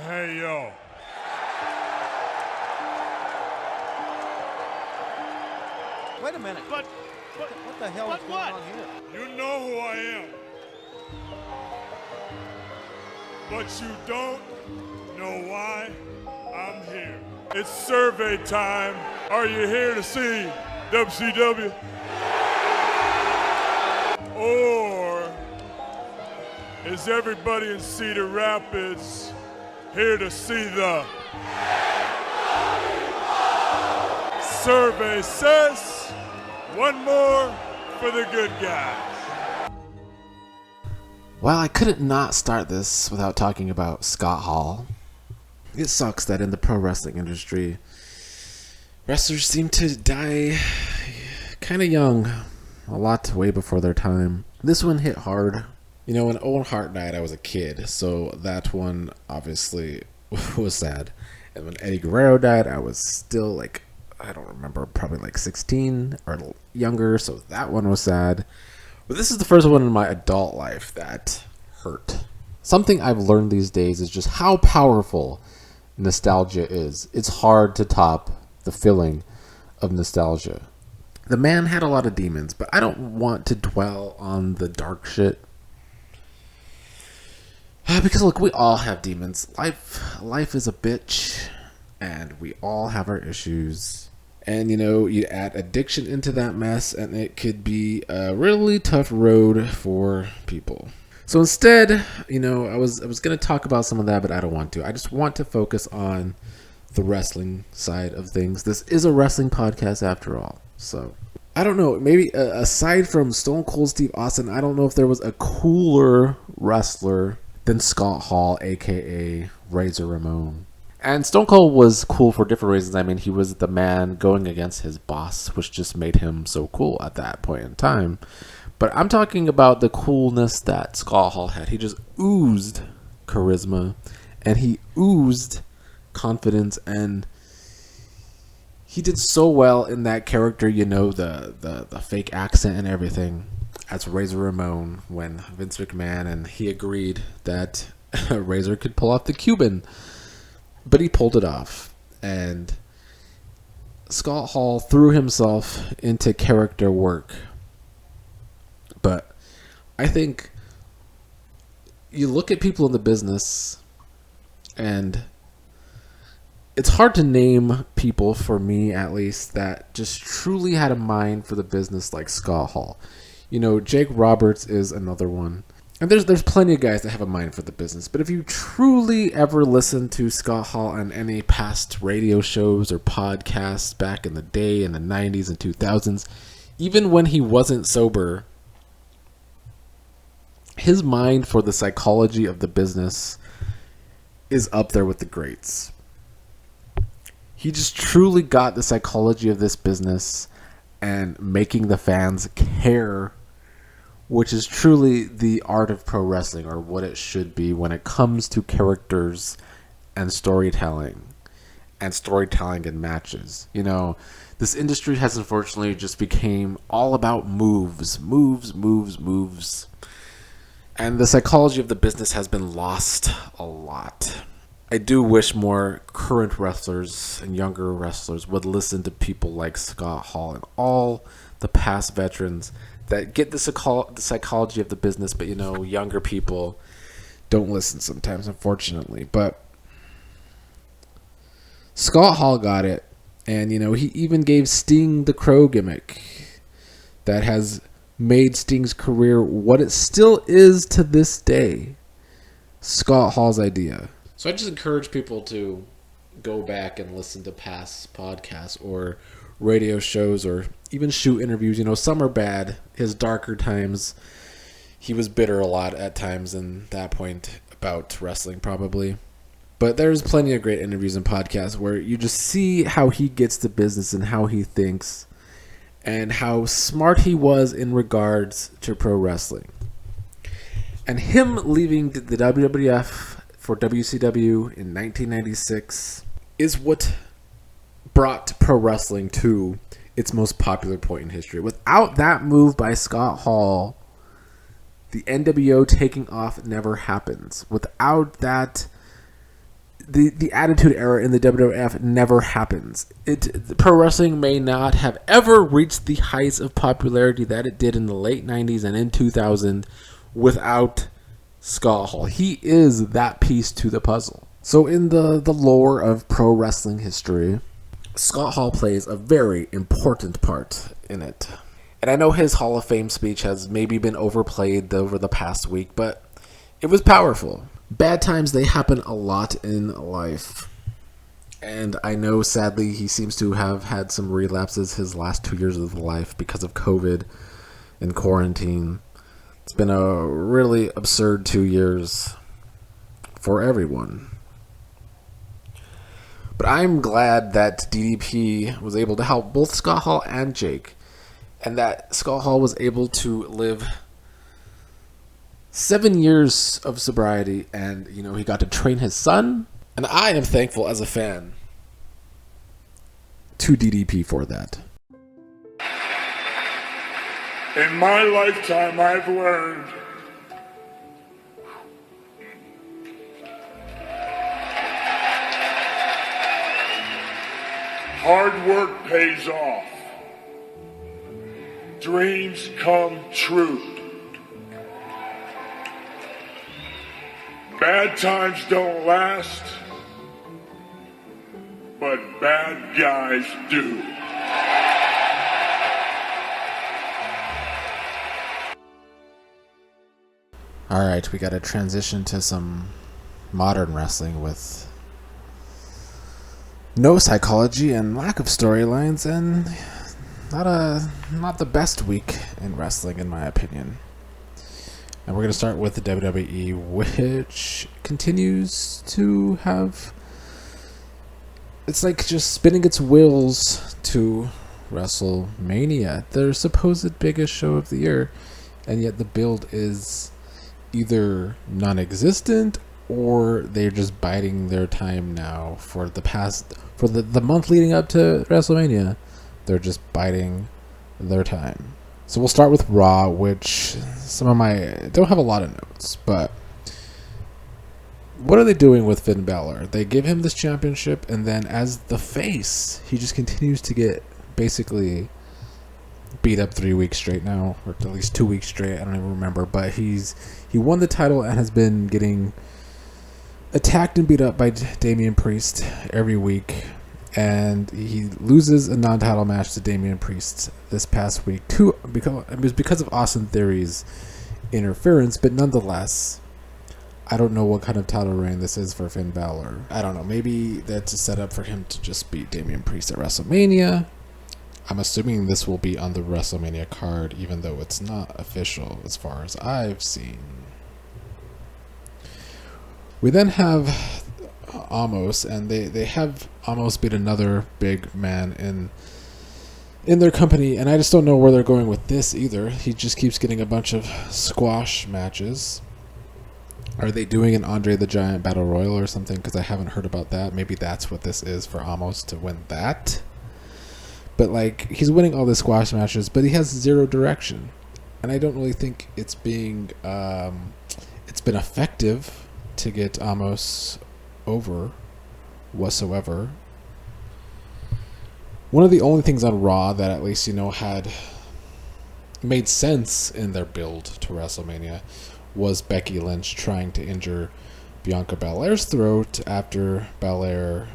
Hey, yo. Wait a minute. But What the hell is going what? on here? You know who I am. But you don't know why I'm here. It's survey time. Are you here to see WCW? Or is everybody in Cedar Rapids here to see the survey says one more for the good guys? Well, I couldn't not start this without talking about Scott Hall. It sucks that in the pro wrestling industry, wrestlers seem to die kind of young, a lot way before their time. This one hit hard. You know, when Owen Hart died, I was a kid, so that one obviously was sad. And when Eddie Guerrero died, I was still I don't remember, probably 16 or younger, so that one was sad. But this is the first one in my adult life that hurt. Something I've learned these days is just how powerful nostalgia is. It's hard to top the feeling of nostalgia. The man had a lot of demons, but I don't want to dwell on the dark shit. Because look, we all have demons. Life is a bitch, and we all have our issues. And you add addiction into that mess, and it could be a really tough road for people. So instead, I was gonna talk about some of that, but I don't want to. I just want to focus on the wrestling side of things. This is a wrestling podcast after all. So I don't know. Maybe aside from Stone Cold Steve Austin, I don't know if there was a cooler wrestler than Scott Hall, aka Razor Ramon. And Stone Cold was cool for different reasons. I mean, he was the man going against his boss, which just made him so cool at that point in time. But I'm talking about the coolness that Scott Hall had. He just oozed charisma, and he oozed confidence, and he did so well in that character, the fake accent and everything, as Razor Ramon when Vince McMahon, and he agreed that Razor could pull off the Cuban. But he pulled it off, and Scott Hall threw himself into character work. But I think you look at people in the business, and it's hard to name people, for me at least, that just truly had a mind for the business like Scott Hall. Jake Roberts is another one. And there's plenty of guys that have a mind for the business. But if you truly ever listen to Scott Hall on any past radio shows or podcasts back in the day in the 90s and 2000s, even when he wasn't sober, his mind for the psychology of the business is up there with the greats. He just truly got the psychology of this business and making the fans care, which is truly the art of pro wrestling, or what it should be when it comes to characters and storytelling in matches. This industry has unfortunately just became all about moves. And the psychology of the business has been lost a lot. I do wish more current wrestlers and younger wrestlers would listen to people like Scott Hall and all the past veterans that get the psychology of the business, but younger people don't listen sometimes, unfortunately. But Scott Hall got it, and he even gave Sting the Crow gimmick that has made Sting's career what it still is to this day. Scott Hall's idea. So I just encourage people to go back and listen to past podcasts or radio shows, or even shoot interviews. Some are bad. His darker times, he was bitter a lot at times, and that point about wrestling probably. But there's plenty of great interviews and podcasts where you just see how he gets to business and how he thinks and how smart he was in regards to pro wrestling. And him leaving the WWF for WCW in 1996 is what brought pro wrestling to its most popular point in history. Without that move by Scott Hall, the NWO taking off never happens. Without that the Attitude Era in the WWF never happens. Pro wrestling may not have ever reached the heights of popularity that it did in the late 90s and in 2000 without Scott Hall. He is that piece to the puzzle. So in the lore of pro wrestling history, Scott Hall plays a very important part in it. And I know his Hall of Fame speech has maybe been overplayed over the past week, but it was powerful. Bad times, they happen a lot in life. And I know, sadly, he seems to have had some relapses his last 2 years of life because of COVID and quarantine. It's been a really absurd 2 years for everyone. But I'm glad that DDP was able to help both Scott Hall and Jake. And that Scott Hall was able to live 7 years of sobriety, and he got to train his son, and I am thankful as a fan to DDP for that. In my lifetime, I've learned hard work pays off. Dreams come true. Bad times don't last, but bad guys do. Alright, we gotta transition to some modern wrestling with no psychology and lack of storylines, and not the best week in wrestling, in my opinion. And we're going to start with the WWE, which continues to have... It's like just spinning its wheels to WrestleMania, their supposed biggest show of the year, and yet the build is either non-existent or they're just biding their time now for the month leading up to WrestleMania. They're just biding their time. So we'll start with Raw, which don't have a lot of notes, but what are they doing with Finn Balor? They give him this championship, and then as the face, he just continues to get basically beat up 3 weeks straight now, or at least 2 weeks straight. I don't even remember, but he won the title and has been getting attacked and beat up by Damian Priest every week. And he loses a non-title match to Damian Priest this past week. It was because of Austin Theory's interference, but nonetheless, I don't know what kind of title reign this is for Finn Balor. I don't know. Maybe that's a setup for him to just beat Damian Priest at WrestleMania. I'm assuming this will be on the WrestleMania card, even though it's not official as far as I've seen. We then have Amos, and they have Amos beat another big man in their company, and I just don't know where they're going with this either. He just keeps getting a bunch of squash matches. Are they doing an Andre the Giant Battle Royal or something? Because I haven't heard about that. Maybe that's what this is for Amos, to win that. But he's winning all the squash matches, but he has zero direction, and I don't really think it's been effective to get Amos over whatsoever. One of the only things on Raw that at least had made sense in their build to WrestleMania was Becky Lynch trying to injure Bianca Belair's throat after Belair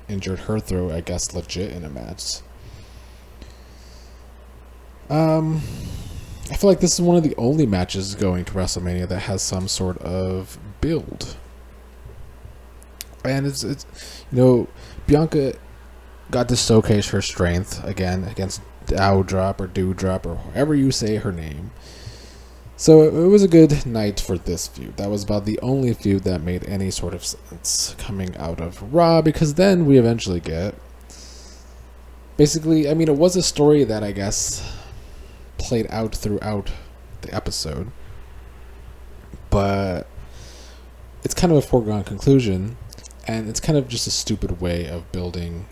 injured her throat, I guess legit in a match. I feel like this is one of the only matches going to WrestleMania that has some sort of build. And it's Bianca got to showcase her strength again against Doudrop or Dewdrop or however you say her name. So it was a good night for this feud. That was about the only feud that made any sort of sense coming out of Raw, because then we eventually get... Basically, it was a story that I guess played out throughout the episode, but it's kind of a foregone conclusion, and it's kind of just a stupid way of building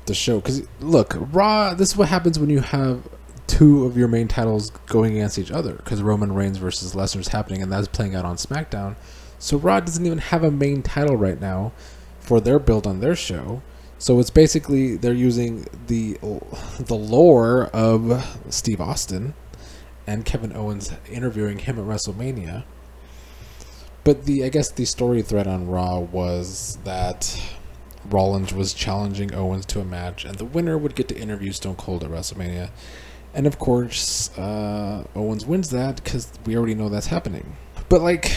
the show. Because, look, Raw, this is what happens when you have two of your main titles going against each other, because Roman Reigns versus Lesnar is happening, and that's playing out on SmackDown. So Raw doesn't even have a main title right now for their build on their show. So it's basically they're using the lore of Steve Austin and Kevin Owens interviewing him at WrestleMania. But I guess the story thread on Raw was that Rollins was challenging Owens to a match, and the winner would get to interview Stone Cold at WrestleMania. And of course, Owens wins that because we already know that's happening. But like,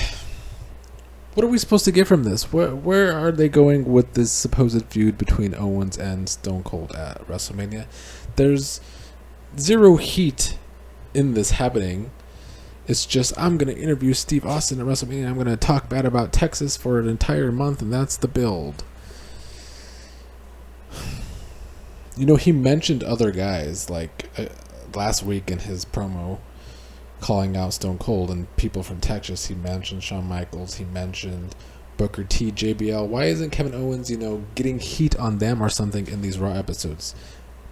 what are we supposed to get from this? Where are they going with this supposed feud between Owens and Stone Cold at WrestleMania? There's zero heat in this happening. It's just, I'm going to interview Steve Austin at WrestleMania. I'm going to talk bad about Texas for an entire month, and that's the build. You know, he mentioned other guys, like last week in his promo, calling out Stone Cold and people from Texas. He mentioned Shawn Michaels. He mentioned Booker T, JBL. Why isn't Kevin Owens, getting heat on them or something in these Raw episodes?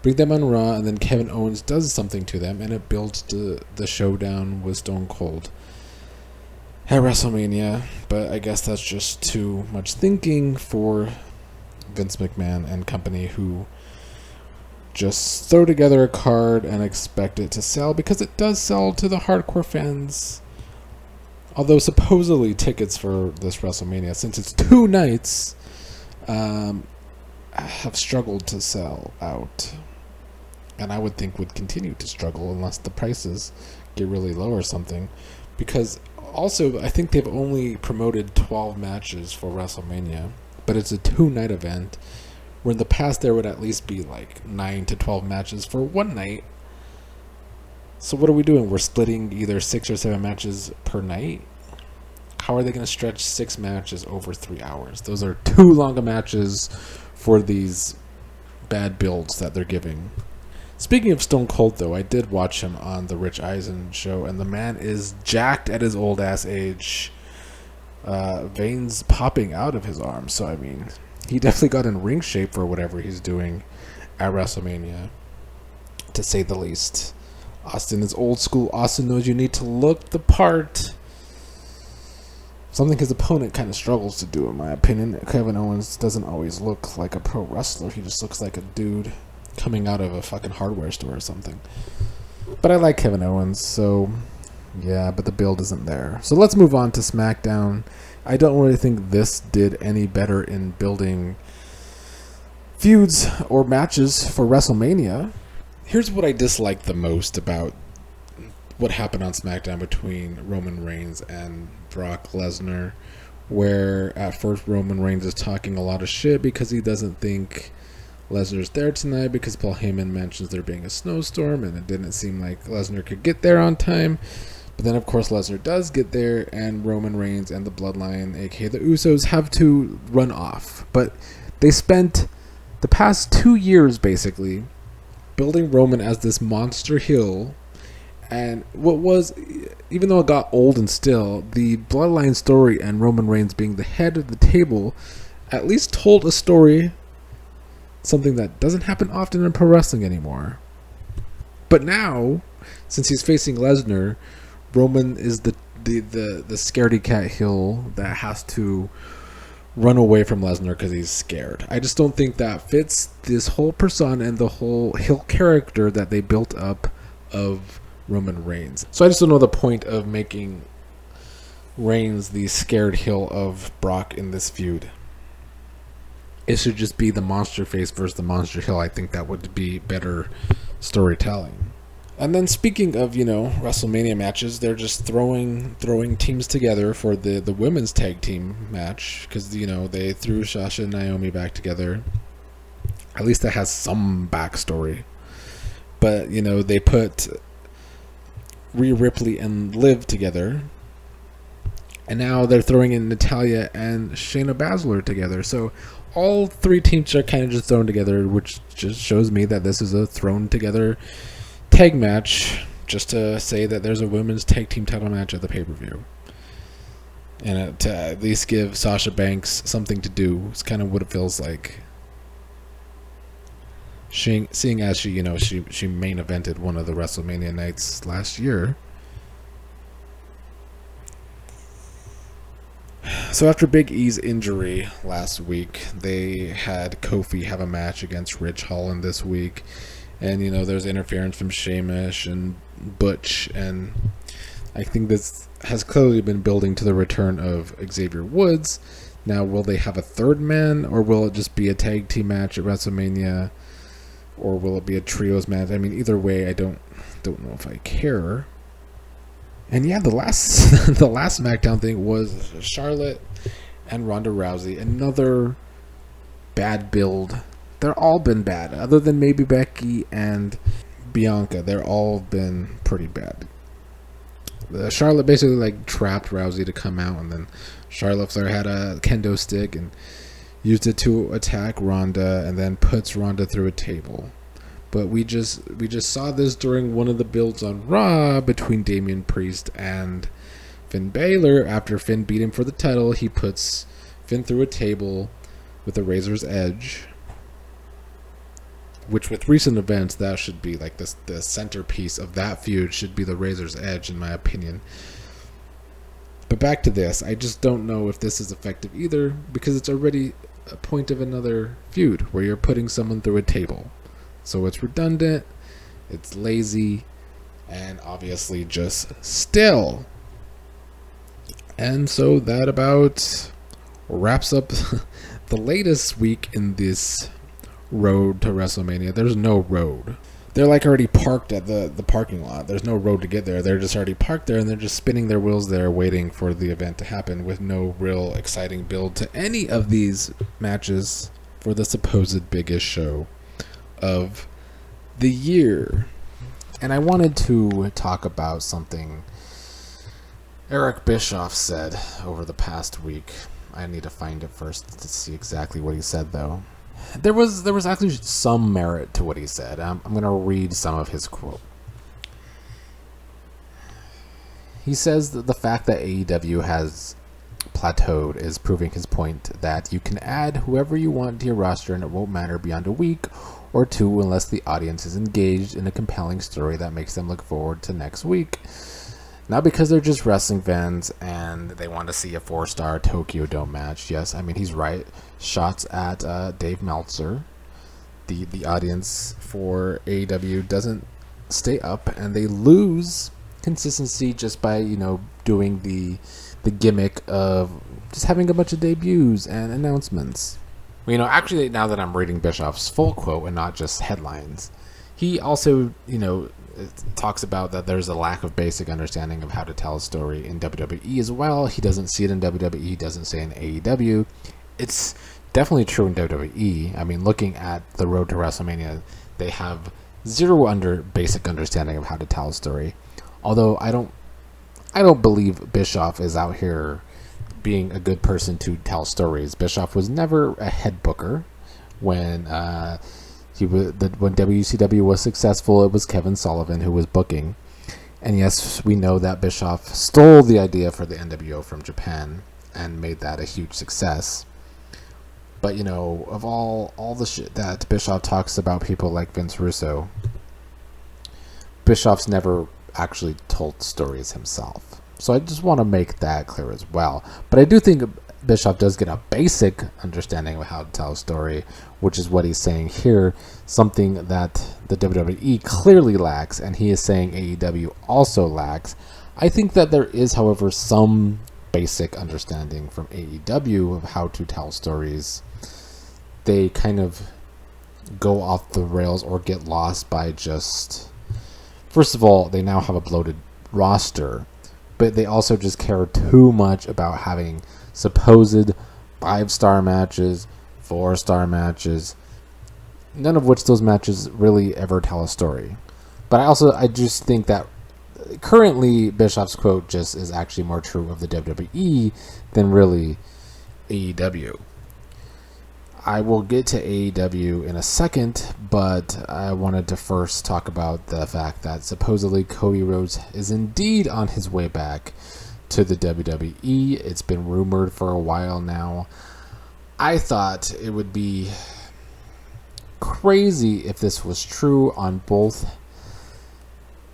Bring them on Raw, and then Kevin Owens does something to them, and it builds to the showdown with Stone Cold at WrestleMania. But I guess that's just too much thinking for Vince McMahon and company, who just throw together a card and expect it to sell, because it does sell to the hardcore fans. Although supposedly tickets for this WrestleMania, since it's 2 nights, have struggled to sell out. And I would think would continue to struggle unless the prices get really low or something. Because also, I think they've only promoted 12 matches for WrestleMania, but it's a 2-night event, where in the past there would at least be like 9 to 12 matches for one night. So what are we doing? We're splitting either 6 or 7 matches per night? How are they going to stretch 6 matches over 3 hours? Those are too long of matches for these bad builds that they're giving. Speaking of Stone Cold, though, I did watch him on the Rich Eisen show, and the man is jacked at his old ass age. Veins popping out of his arms. So, I mean, he definitely got in ring shape for whatever he's doing at WrestleMania, to say the least. Austin is old school. Austin knows you need to look the part. Something his opponent kind of struggles to do, in my opinion. Kevin Owens doesn't always look like a pro wrestler. He just looks like a dude coming out of a fucking hardware store or something. But I like Kevin Owens, so yeah, but the build isn't there. So let's move on to SmackDown. I don't really think this did any better in building feuds or matches for WrestleMania. Here's what I dislike the most about what happened on SmackDown between Roman Reigns and Brock Lesnar, where at first Roman Reigns is talking a lot of shit because he doesn't think Lesnar's there tonight, because Paul Heyman mentions there being a snowstorm and it didn't seem like Lesnar could get there on time. But then, of course, Lesnar does get there, and Roman Reigns and the Bloodline, aka the Usos, have to run off. But they spent the past 2 years, basically, building Roman as this monster heel. And what was, even though it got old and still, the Bloodline story and Roman Reigns being the head of the table at least told a story, something that doesn't happen often in pro wrestling anymore. But now, since he's facing Lesnar, Roman is the scaredy cat heel that has to run away from Lesnar because he's scared. I just don't think that fits this whole persona and the whole heel character that they built up of Roman Reigns. So I just don't know the point of making Reigns the scared heel of Brock in this feud. It should just be the monster face versus the monster heel. I think that would be better storytelling. And then speaking of, WrestleMania matches, they're just throwing teams together for the women's tag team match, because, they threw Sasha and Naomi back together. At least that has some backstory. But, they put Rhea Ripley and Liv together. And now they're throwing in Natalya and Shayna Baszler together. So all 3 teams are kind of just thrown together, which just shows me that this is a thrown together tag match, just to say that there's a women's tag team title match at the pay-per-view. And to at least give Sasha Banks something to do. It's kind of what it feels like. Seeing as she main evented one of the WrestleMania nights last year. So after Big E's injury last week, they had Kofi have a match against Ridge Holland this week. And, there's interference from Sheamus and Butch. And I think this has clearly been building to the return of Xavier Woods. Now, will they have a third man, or will it just be a tag team match at WrestleMania? Or will it be a trios match? I mean, either way, I don't know if I care. And yeah, the last SmackDown thing was Charlotte and Ronda Rousey. Another bad build. They're all been bad, other than maybe Becky and Bianca. They're all been pretty bad. Charlotte basically trapped Rousey to come out, and then Charlotte Flair had a kendo stick and used it to attack Ronda, and then puts Ronda through a table. But we just saw this during one of the builds on Raw between Damian Priest and Finn Balor. After Finn beat him for the title, he puts Finn through a table with a razor's edge. Which, with recent events, that should be the centerpiece of that feud should be the razor's edge, in my opinion. But back to this, I just don't know if this is effective either, because it's already a point of another feud where you're putting someone through a table. So it's redundant, it's lazy, and obviously just still. And so that about wraps up the latest week in this road to WrestleMania. There's no road. They're already parked at the parking lot. There's no road to get there. They're just already parked there, and they're just spinning their wheels there waiting for the event to happen, with no real exciting build to any of these matches for the supposed biggest show of the year. And I wanted to talk about something Eric Bischoff said over the past week. I need to find it first to see exactly what he said, though. There was actually some merit to what he said. I'm going to read some of his quote. He says that the fact that AEW has plateaued is proving his point that you can add whoever you want to your roster and it won't matter beyond a week or two unless the audience is engaged in a compelling story that makes them look forward to next week. Not because they're just wrestling fans and they want to see a 4-star Tokyo Dome match. Yes, I mean, he's right. Shots at Dave Meltzer. The audience for AEW doesn't stay up, and they lose consistency just by, doing the gimmick of just having a bunch of debuts and announcements. Well, actually, now that I'm reading Bischoff's full quote and not just headlines, he also, talks about that there's a lack of basic understanding of how to tell a story in WWE as well. He doesn't see it in WWE. He doesn't say in AEW. It's definitely true in WWE. I mean, looking at the road to WrestleMania, they have zero basic understanding of how to tell a story. Although I don't believe Bischoff is out here being a good person to tell stories. Bischoff was never a head booker. When when WCW was successful, it was Kevin Sullivan who was booking. And yes, we know that Bischoff stole the idea for the NWO from Japan and made that a huge success. But, of all the shit that Bischoff talks about people like Vince Russo, Bischoff's never actually told stories himself. So I just want to make that clear as well. But I do think Bischoff does get a basic understanding of how to tell a story, which is what he's saying here, something that the WWE clearly lacks, and he is saying AEW also lacks. I think that there is, however, some basic understanding from AEW of how to tell stories. They kind of go off the rails or get lost by just... First of all, they now have a bloated roster, but they also just care too much about having supposed 5-star matches, 4-star matches, none of which those matches really ever tell a story. But I just think that currently Bischoff's quote just is actually more true of the WWE than really AEW. I will get to AEW in a second, but I wanted to first talk about the fact that supposedly Cody Rhodes is indeed on his way back to the WWE. It's been rumored for a while now. I thought it would be crazy if this was true on both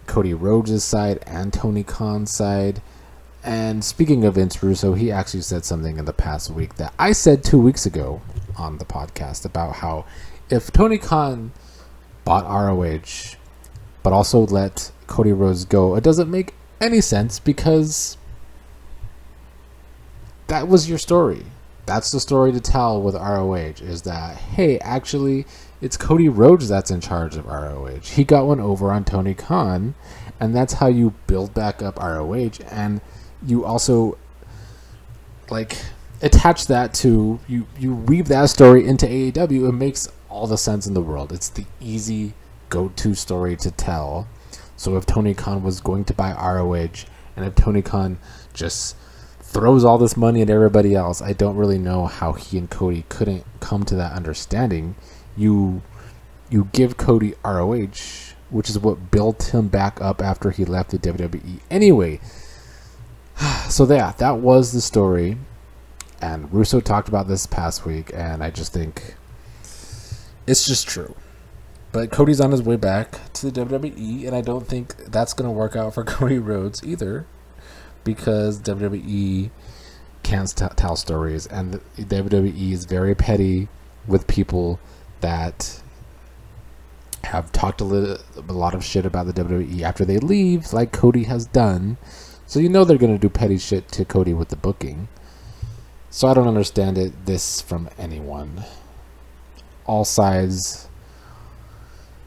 Cody Rhodes' side and Tony Khan's side. And speaking of Vince Russo, he actually said something in the past week that I said 2 weeks ago on the podcast about how if Tony Khan bought ROH but also let Cody Rhodes go, it doesn't make any sense because that was your story. That's the story to tell with ROH, is that, hey, actually, it's Cody Rhodes that's in charge of ROH. He got one over on Tony Khan, and that's how you build back up ROH, and you also, attach that to, you weave that story into AEW. It makes all the sense in the world. It's the easy go-to story to tell. So if Tony Khan was going to buy ROH, and if Tony Khan just throws all this money at everybody else, I don't really know how he and Cody couldn't come to that understanding. You give Cody ROH, which is what built him back up after he left the WWE anyway. So that was the story, and Russo talked about this past week, and I just think it's just true. But Cody's on his way back to the WWE, and I don't think that's going to work out for Cody Rhodes either, because WWE can't tell stories, and the WWE is very petty with people that have talked a lot of shit about the WWE after they leave, like Cody has done. So you know they're going to do petty shit to Cody with the booking. So I don't understand this from anyone. All sides.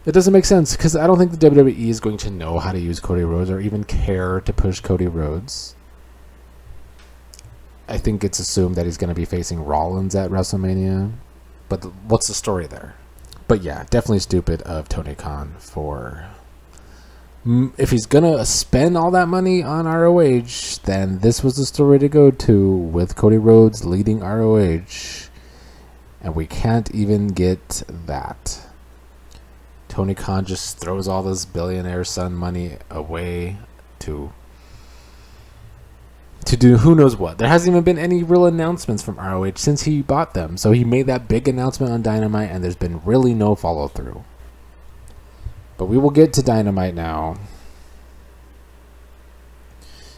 It doesn't make sense, because I don't think the WWE is going to know how to use Cody Rhodes or even care to push Cody Rhodes. I think it's assumed that he's going to be facing Rollins at WrestleMania. But what's the story there? But yeah, definitely stupid of Tony Khan for... If he's going to spend all that money on ROH, then this was the story to go to, with Cody Rhodes leading ROH. And we can't even get that. Tony Khan just throws all this billionaire son money away to do who knows what. There hasn't even been any real announcements from ROH since he bought them. So he made that big announcement on Dynamite, and there's been really no follow through. But we will get to Dynamite now.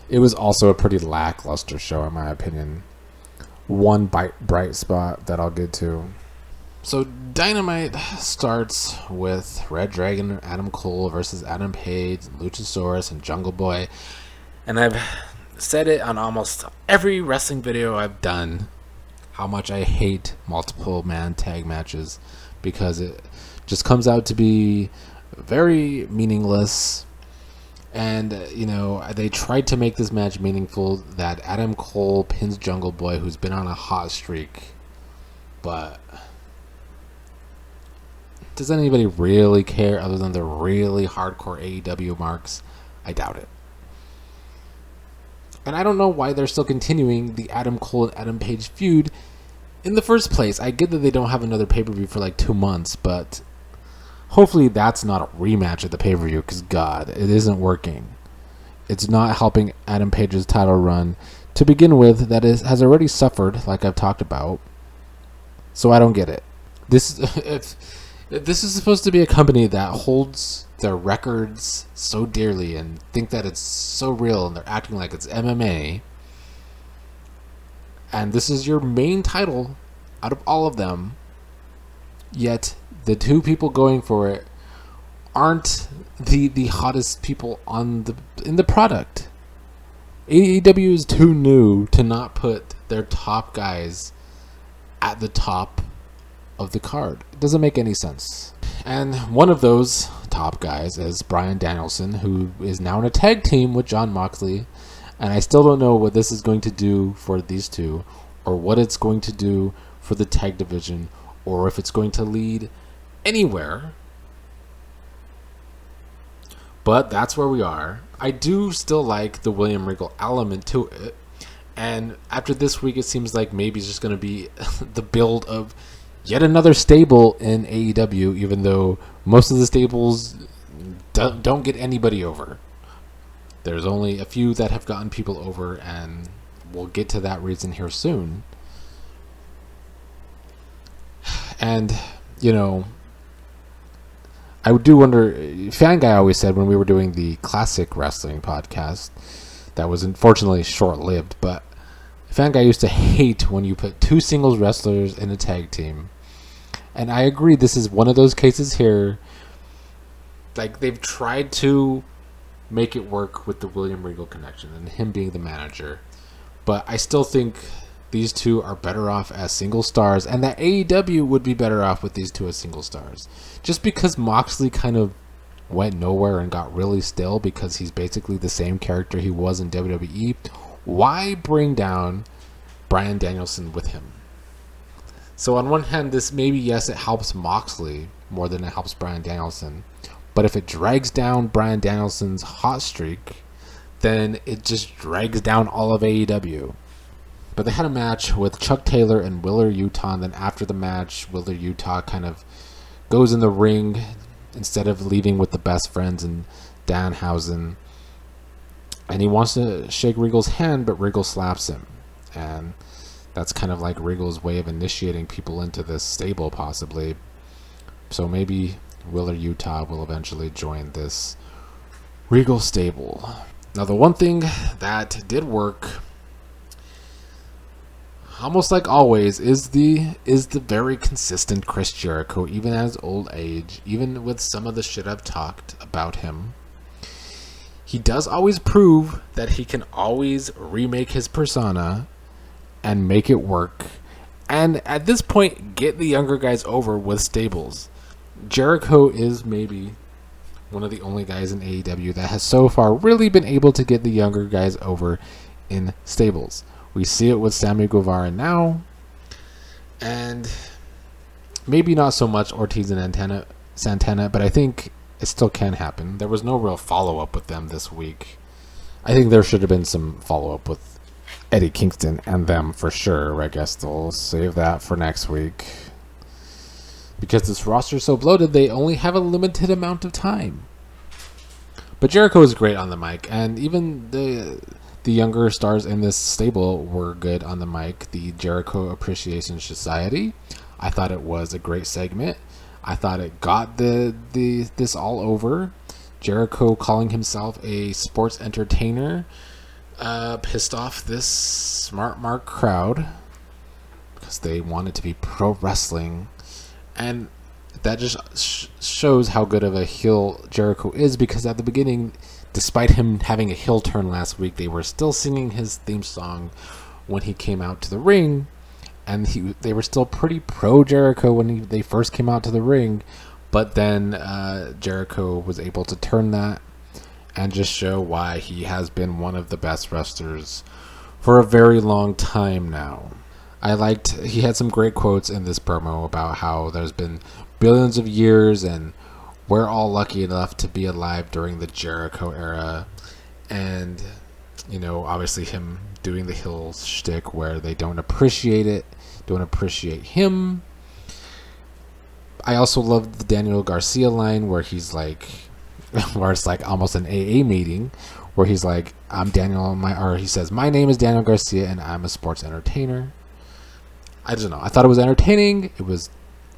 It was also a pretty lackluster show, in my opinion. One bright spot that I'll get to. So Dynamite starts with Red Dragon and Adam Cole versus Adam Page, Luchasaurus, and Jungle Boy. And I've said it on almost every wrestling video I've done, how much I hate multiple man tag matches, because it just comes out to be very meaningless. And, they tried to make this match meaningful, that Adam Cole pins Jungle Boy, who's been on a hot streak. But does anybody really care other than the really hardcore AEW marks? I doubt it. And I don't know why they're still continuing the Adam Cole and Adam Page feud in the first place. I get that they don't have another pay-per-view for 2 months, but hopefully that's not a rematch at the pay-per-view, because God, it isn't working. It's not helping Adam Page's title run to begin with that has already suffered, like I've talked about. So I don't get it. If this is supposed to be a company that holds their records so dearly and think that it's so real, and they're acting like it's MMA, and this is your main title out of all of them, yet the two people going for it aren't the hottest people in the product. AEW is too new to not put their top guys at the top of the card. It doesn't make any sense. And one of those top guys is Bryan Danielson, who is now in a tag team with Jon Moxley, and I still don't know what this is going to do for these two, or what it's going to do for the tag division, or if it's going to lead anywhere. But that's where we are. I do still like the William Regal element to it, and after this week it seems like maybe it's just going to be the build of yet another stable in AEW, even though most of the stables don't get anybody over. There's only a few that have gotten people over, and we'll get to that reason here soon. And, I do wonder, Fan Guy always said when we were doing the classic wrestling podcast, that was unfortunately short-lived, but I used to hate when you put two singles wrestlers in a tag team. And I agree, this is one of those cases here. Like, they've tried to make it work with the William Regal connection and him being the manager. But I still think these two are better off as single stars, and that AEW would be better off with these two as single stars. Just because Moxley kind of went nowhere and got really stale because he's basically the same character he was in WWE, why bring down Bryan Danielson with him? So on one hand, this maybe, yes, it helps Moxley more than it helps Bryan Danielson. But if it drags down Bryan Danielson's hot streak, then it just drags down all of AEW. But they had a match with Chuck Taylor and Willer Utah, and then after the match, Willer Utah kind of goes in the ring instead of leaving with the best friends and Danhausen. And he wants to shake Regal's hand, but Regal slaps him. And that's kind of like Regal's way of initiating people into this stable, possibly. So maybe Willer Utah will eventually join this Regal stable. Now, the one thing that did work, almost like always, is the very consistent Chris Jericho, even at his old age, even with some of the shit I've talked about him. He does always prove that he can always remake his persona and make it work. And at this point, get the younger guys over with stables. Jericho is maybe one of the only guys in AEW that has so far really been able to get the younger guys over in stables. We see it with Sammy Guevara now, and maybe not so much Ortiz and Santana, but I think it still can happen. There was no real follow-up with them this week. I think there should have been some follow-up with Eddie Kingston and them for sure. I guess they'll save that for next week. Because this roster is so bloated, they only have a limited amount of time. But Jericho is great on the mic, and even the younger stars in this stable were good on the mic. The Jericho Appreciation Society, I thought it was a great segment. I thought it got this all over. Jericho calling himself a sports entertainer pissed off this smart mark crowd because they wanted to be pro wrestling. And that just shows how good of a heel Jericho is, because at the beginning, despite him having a heel turn last week, they were still singing his theme song when he came out to the ring. And they were still pretty pro Jericho when they first came out to the ring. But then Jericho was able to turn that and just show why he has been one of the best wrestlers for a very long time now. He had some great quotes in this promo about how there's been billions of years and we're all lucky enough to be alive during the Jericho era. And, you know, obviously him doing the heel shtick where they don't appreciate it, don't appreciate him. I also loved the Daniel Garcia line where he's like, where it's like almost an AA meeting, where he's like, he says, my name is Daniel Garcia and I'm a sports entertainer. I don't know. I thought it was entertaining. It was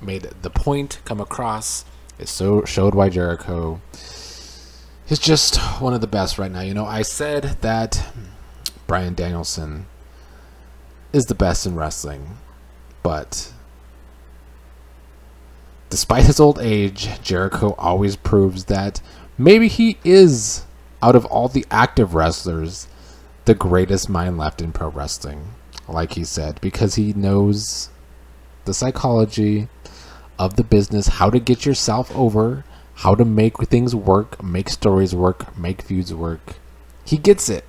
made the point come across. It showed why Jericho is just one of the best right now. You know, I said that Bryan Danielson is the best in wrestling, but despite his old age, Jericho always proves that maybe he is, out of all the active wrestlers, the greatest mind left in pro wrestling. Like he said, because he knows the psychology of the business, how to get yourself over, how to make things work, make stories work, make feuds work. He gets it.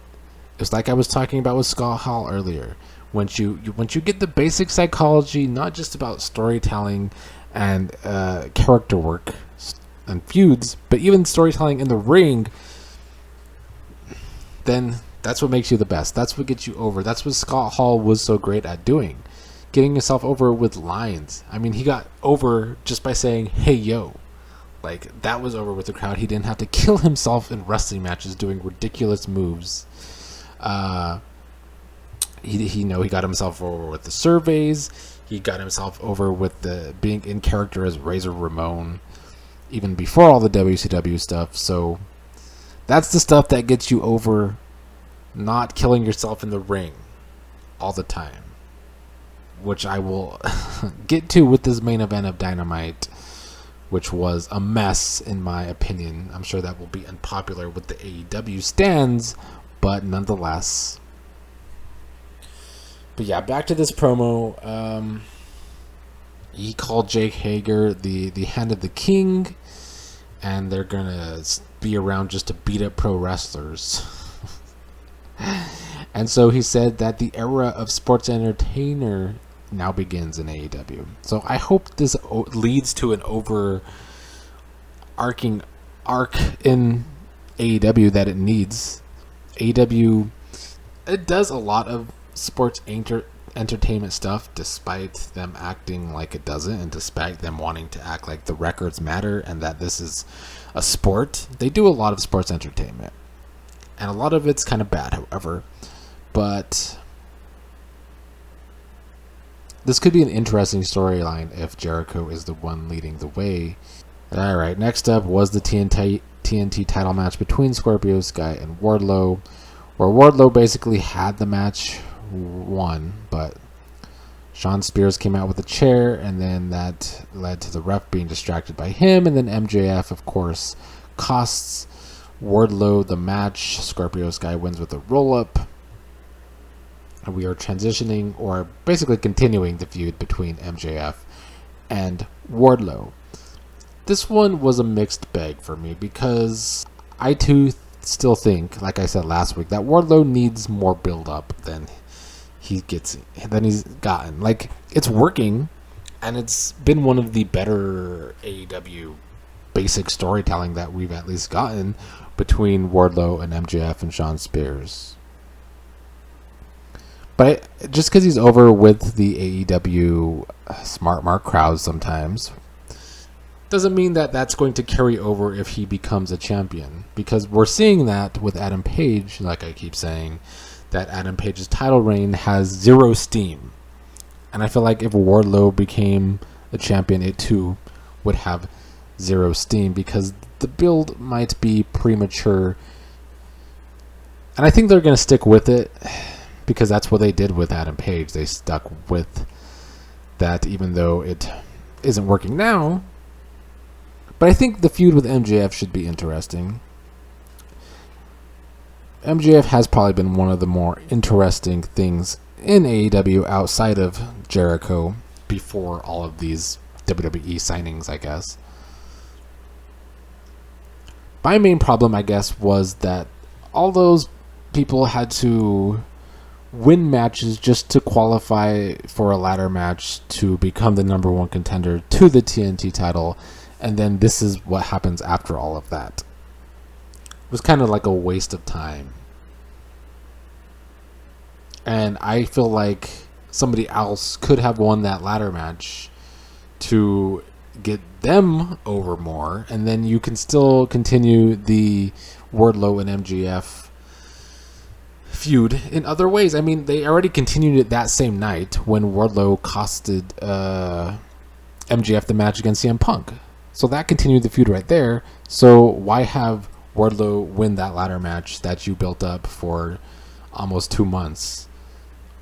It's like I was talking about with Scott Hall earlier. Once you get the basic psychology, not just about storytelling and character work and feuds, but even storytelling in the ring, then that's what makes you the best. That's what gets you over. That's what Scott Hall was so great at doing. Getting yourself over with lines. I mean, he got over just by saying, hey, yo. Like, that was over with the crowd. He didn't have to kill himself in wrestling matches doing ridiculous moves. He got himself over with the surveys. He got himself over with the being in character as Razor Ramon, even before all the WCW stuff. So that's the stuff that gets you over not killing yourself in the ring all the time, which I will get to with this main event of Dynamite, which was a mess in my opinion. I'm sure that will be unpopular with the AEW stands, but nonetheless. But yeah, back to this promo. He called Jake Hager the Hand of the King, and they're gonna be around just to beat up pro wrestlers. And so he said that the era of sports entertainer now begins in AEW. So I hope this leads to an overarching arc in AEW that it needs. AEW, it does a lot of sports entertainment stuff, despite them acting like it doesn't, and despite them wanting to act like the records matter and that this is a sport. They do a lot of sports entertainment, and a lot of it's kind of bad, however. But this could be an interesting storyline if Jericho is the one leading the way. Alright, next up was the TNT title match between Scorpio Sky and Wardlow, where Wardlow basically had the match won, but Shawn Spears came out with a chair, and then that led to the ref being distracted by him, and then MJF, of course, costs Wardlow the match. Scorpio Sky wins with a roll-up, and we are transitioning, or basically continuing, the feud between MJF and Wardlow. This one was a mixed bag for me, because I too still think, like I said last week, that Wardlow needs more build-up than he's gotten. Like, it's working, and it's been one of the better AEW basic storytelling that we've at least gotten between Wardlow and MJF and Shawn Spears. But just because he's over with the AEW smart mark crowds sometimes doesn't mean that that's going to carry over if he becomes a champion, because we're seeing that with Adam Page. Like I keep saying, that Adam Page's title reign has zero steam, and I feel like if Wardlow became a champion, it too would have zero steam, because the build might be premature, and I think they're going to stick with it, because that's what they did with Adam Page. They stuck with that even though it isn't working now. But I think the feud with MJF should be interesting. MJF has probably been one of the more interesting things in AEW outside of Jericho before all of these WWE signings, I guess. My main problem, I guess, was that all those people had to win matches just to qualify for a ladder match to become the number one contender to the TNT title, and then this is what happens after all of that. It was kind of like a waste of time. And I feel like somebody else could have won that ladder match to get them over more, and then you can still continue the Wardlow and MJF feud in other ways. I mean, they already continued it that same night when Wardlow costed MJF the match against CM Punk. So that continued the feud right there. So why have Wardlow win that ladder match that you built up for almost 2 months,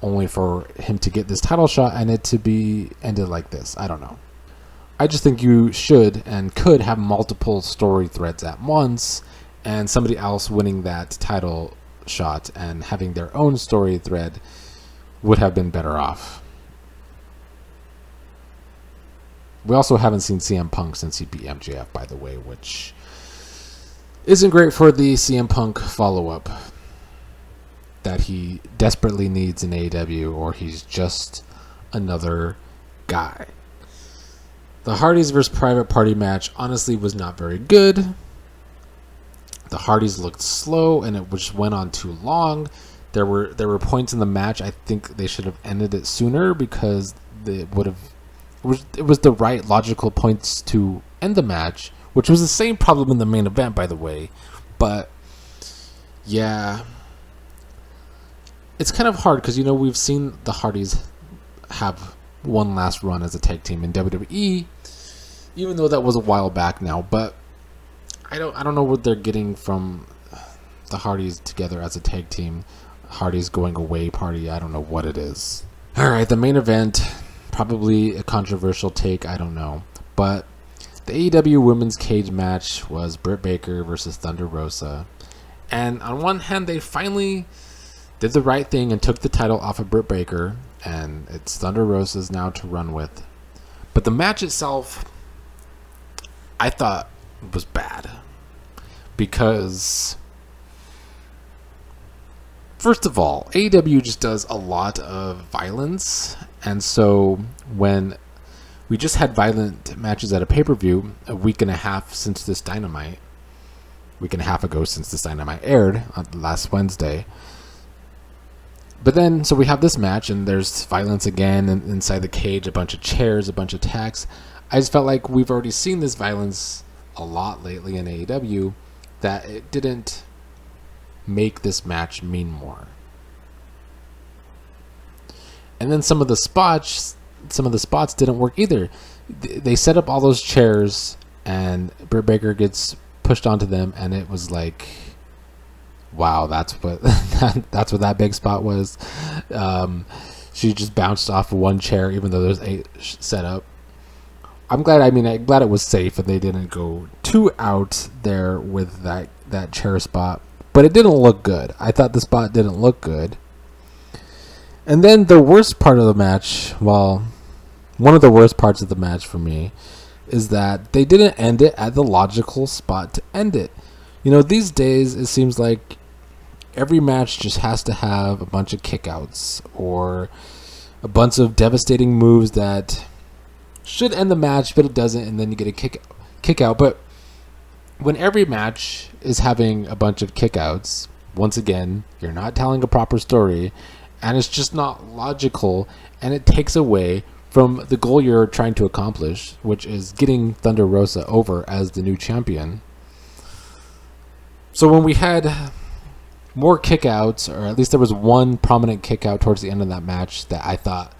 only for him to get this title shot and it to be ended like this? I don't know. I just think you should and could have multiple story threads at once, and somebody else winning that title shot and having their own story thread would have been better off. We also haven't seen CM Punk since he beat MJF, by the way, which isn't great for the CM Punk follow-up that he desperately needs in AEW, or he's just another guy. The Hardys vs. Private Party match honestly was not very good. The Hardys looked slow, and it just went on too long. There were points in the match I think they should have ended it sooner, because it was the right logical points to end the match, which was the same problem in the main event, by the way. But yeah, it's kind of hard because, we've seen the Hardys have one last run as a tag team in WWE, even though that was a while back now. But I don't know what they're getting from the Hardys together as a tag team. Hardy's going away party. I don't know what it is. All right, the main event, probably a controversial take. I don't know. But the AEW Women's Cage match was Britt Baker versus Thunder Rosa. And on one hand, they finally did the right thing and took the title off of Britt Baker. And it's Thunder Rosa's now to run with. But the match itself, I thought was bad. Because, first of all, AEW just does a lot of violence. And so when we just had violent matches at a pay-per-view a week and a half since this Dynamite. Week and a half ago since this Dynamite aired on last Wednesday. But then, so we have this match and there's violence again inside the cage, a bunch of chairs, a bunch of attacks. I just felt like we've already seen this violence a lot lately in AEW that it didn't make this match mean more. And then some of the spots didn't work either. They set up all those chairs and Britt Baker gets pushed onto them and it was like, wow, that's what that's what that big spot was. She just bounced off one chair even though there's 8 set up. I'm glad it was safe and they didn't go too out there with that chair spot, but it didn't look good. I thought the spot didn't look good. And then the worst part of the match, one of the worst parts of the match for me, is that they didn't end it at the logical spot to end it. You know, these days it seems like every match just has to have a bunch of kickouts or a bunch of devastating moves that should end the match, but it doesn't, and then you get a kick out. But when every match is having a bunch of kickouts, once again, you're not telling a proper story, and it's just not logical, and it takes away from the goal you're trying to accomplish, which is getting Thunder Rosa over as the new champion. So when we had more kickouts, or at least there was one prominent kickout towards the end of that match that I thought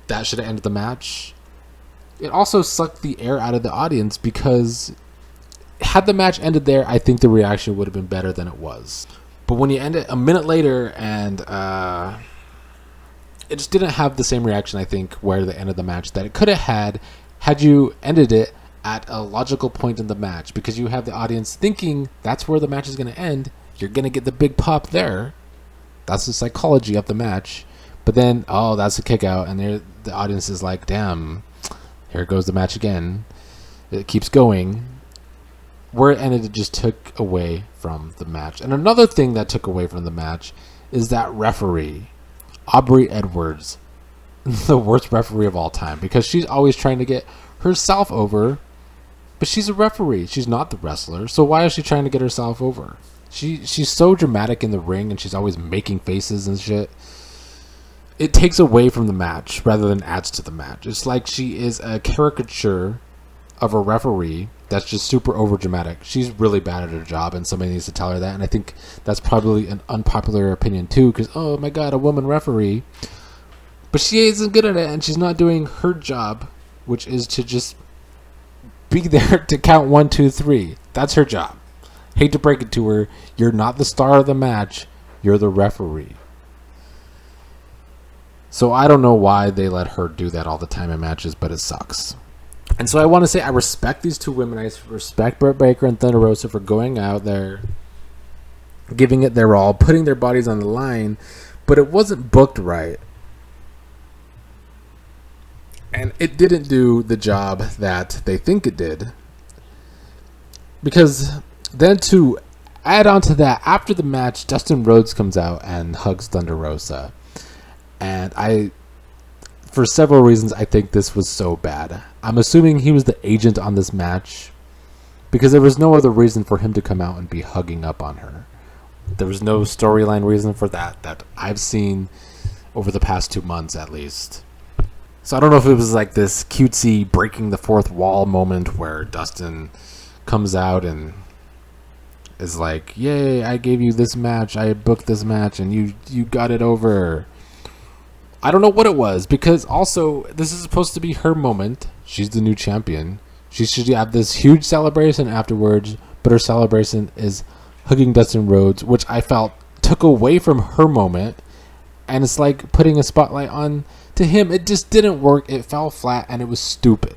that should have ended the match, it also sucked the air out of the audience, because had the match ended there, I think the reaction would have been better than it was. But when you end it a minute later and it just didn't have the same reaction, I think, where the end of the match that it could have had you ended it at a logical point in the match, because you have the audience thinking that's where the match is going to end. You're going to get the big pop there. That's the psychology of the match. But then, oh, that's a kick out, and the audience is like, damn, here goes the match again. It keeps going. Where it ended, it just took away from the match. And another thing that took away from the match is that referee, Aubrey Edwards, the worst referee of all time, because she's always trying to get herself over, but she's a referee. She's not the wrestler, so why is she trying to get herself over? She's so dramatic in the ring, and she's always making faces and shit. It takes away from the match rather than adds to the match. It's like she is a caricature of a referee that's just super over dramatic. She's really bad at her job, and somebody needs to tell her that. And I think that's probably an unpopular opinion too, because, oh my god, a woman referee. But she isn't good at it, and she's not doing her job, which is to just be there to count 1, 2, 3. That's her job. Hate to break it to her, you're not the star of the match, you're the referee. So I don't know why they let her do that all the time in matches, but it sucks. And so I want to say I respect these two women. I respect Britt Baker and Thunder Rosa for going out there, giving it their all, putting their bodies on the line, but it wasn't booked right. And it didn't do the job that they think it did. Because then to add on to that, after the match, Dustin Rhodes comes out and hugs Thunder Rosa. And for several reasons, I think this was so bad. I'm assuming he was the agent on this match, because there was no other reason for him to come out and be hugging up on her. There was no storyline reason for that I've seen over the past 2 months at least. So I don't know if it was like this cutesy breaking the fourth wall moment where Dustin comes out and is like, yay, I gave you this match, I booked this match, and you got it over. I don't know what it was, because also this is supposed to be her moment. She's the new champion. She should have this huge celebration afterwards, but her celebration is hugging Dustin Rhodes, which I felt took away from her moment, and it's like putting a spotlight on to him. It just didn't work. It fell flat, and it was stupid.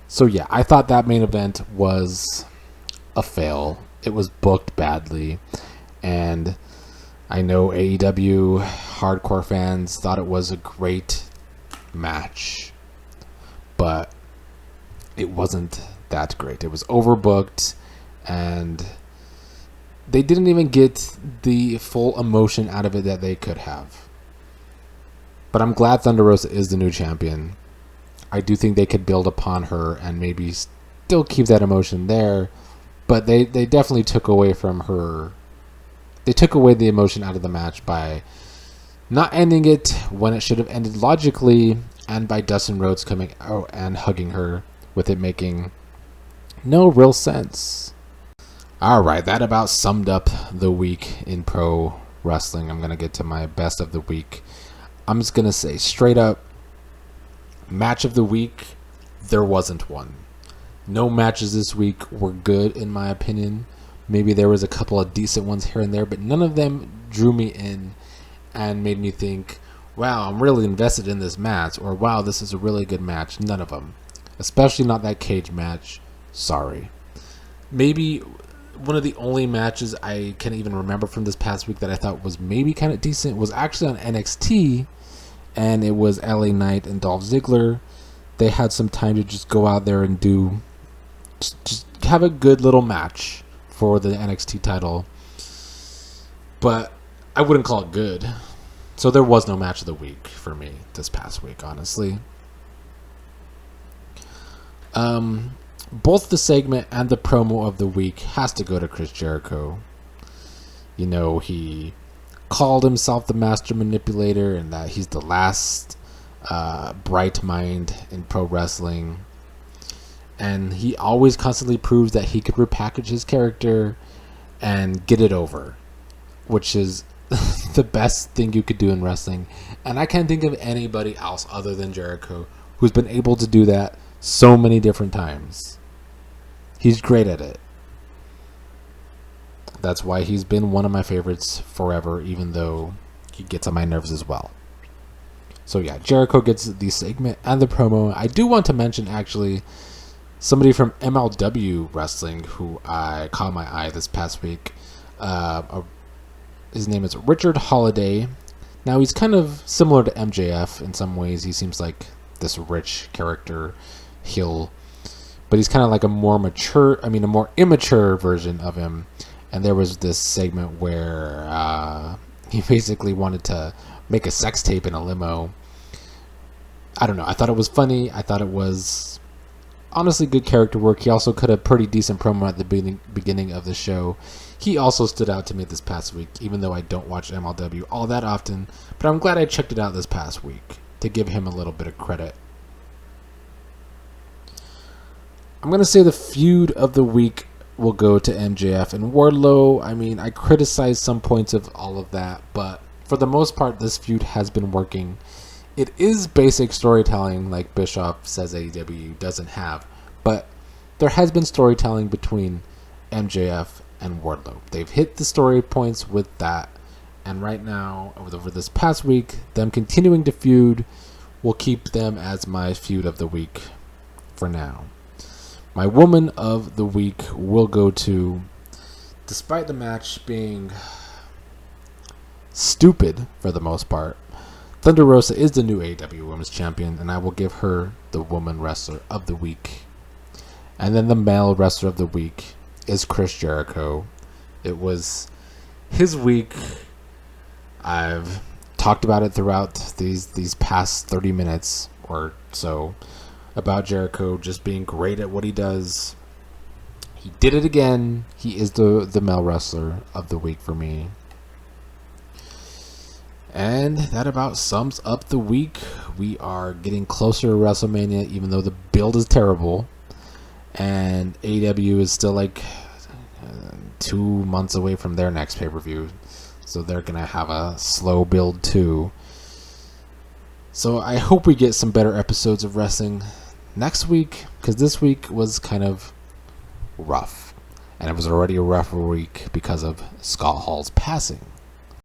So yeah, I thought that main event was a fail. It was booked badly, and I know AEW hardcore fans thought it was a great match, but it wasn't that great. It was overbooked, and they didn't even get the full emotion out of it that they could have. But I'm glad Thunder Rosa is the new champion. I do think they could build upon her and maybe still keep that emotion there, but they definitely took away from her. They took away the emotion out of the match by not ending it when it should have ended logically, and by Dustin Rhodes coming out and hugging her, with it making no real sense. Alright, that about summed up the week in pro wrestling. I'm going to get to my best of the week. I'm just going to say straight up, match of the week, there wasn't one. No matches this week were good in my opinion. Maybe there was a couple of decent ones here and there, but none of them drew me in and made me think, wow, I'm really invested in this match, or wow, this is a really good match. None of them. Especially not that cage match. Sorry. Maybe one of the only matches I can even remember from this past week that I thought was maybe kind of decent was actually on NXT, and it was LA Knight and Dolph Ziggler. They had some time to just go out there and do, just have a good little match for the NXT title, but I wouldn't call it good. So there was no match of the week for me this past week, honestly. Both the segment and the promo of the week has to go to Chris Jericho. You know, he called himself the master manipulator and that he's the last bright mind in pro wrestling. And he always constantly proves that he could repackage his character and get it over, which is the best thing you could do in wrestling. And I can't think of anybody else other than Jericho who's been able to do that so many different times. He's great at it. That's why he's been one of my favorites forever, even though he gets on my nerves as well. So yeah, Jericho gets the segment and the promo. I do want to mention, actually, somebody from MLW Wrestling who I caught my eye this past week. His name is Richard Holiday. Now, he's kind of similar to MJF in some ways. He seems like this rich character heel, but he's kind of like a more immature version of him. And there was this segment where he basically wanted to make a sex tape in a limo. I don't know. I thought it was funny. I thought it was honestly good character work. He also cut a pretty decent promo at the beginning of the show. He also stood out to me this past week, even though I don't watch MLW all that often. But I'm glad I checked it out this past week to give him a little bit of credit. I'm going to say the feud of the week will go to MJF and Wardlow. I mean, I criticized some points of all of that, but for the most part, this feud has been working. It is basic storytelling, like Bischoff says AEW doesn't have, but there has been storytelling between MJF and Wardlow. They've hit the story points with that, and right now, over this past week, them continuing to feud will keep them as my feud of the week for now. My woman of the week will go to, despite the match being stupid for the most part, Thunder Rosa is the new AEW Women's Champion, and I will give her the Woman Wrestler of the Week. And then the Male Wrestler of the Week is Chris Jericho. It was his week. I've talked about it throughout these past 30 minutes or so about Jericho just being great at what he does. He did it again. He is the Male Wrestler of the Week for me. And that about sums up the week. We are getting closer to WrestleMania, even though the build is terrible. And AEW is still like 2 months away from their next pay-per-view. So they're going to have a slow build too. So I hope we get some better episodes of wrestling next week, because this week was kind of rough. And it was already a rougher week because of Scott Hall's passing.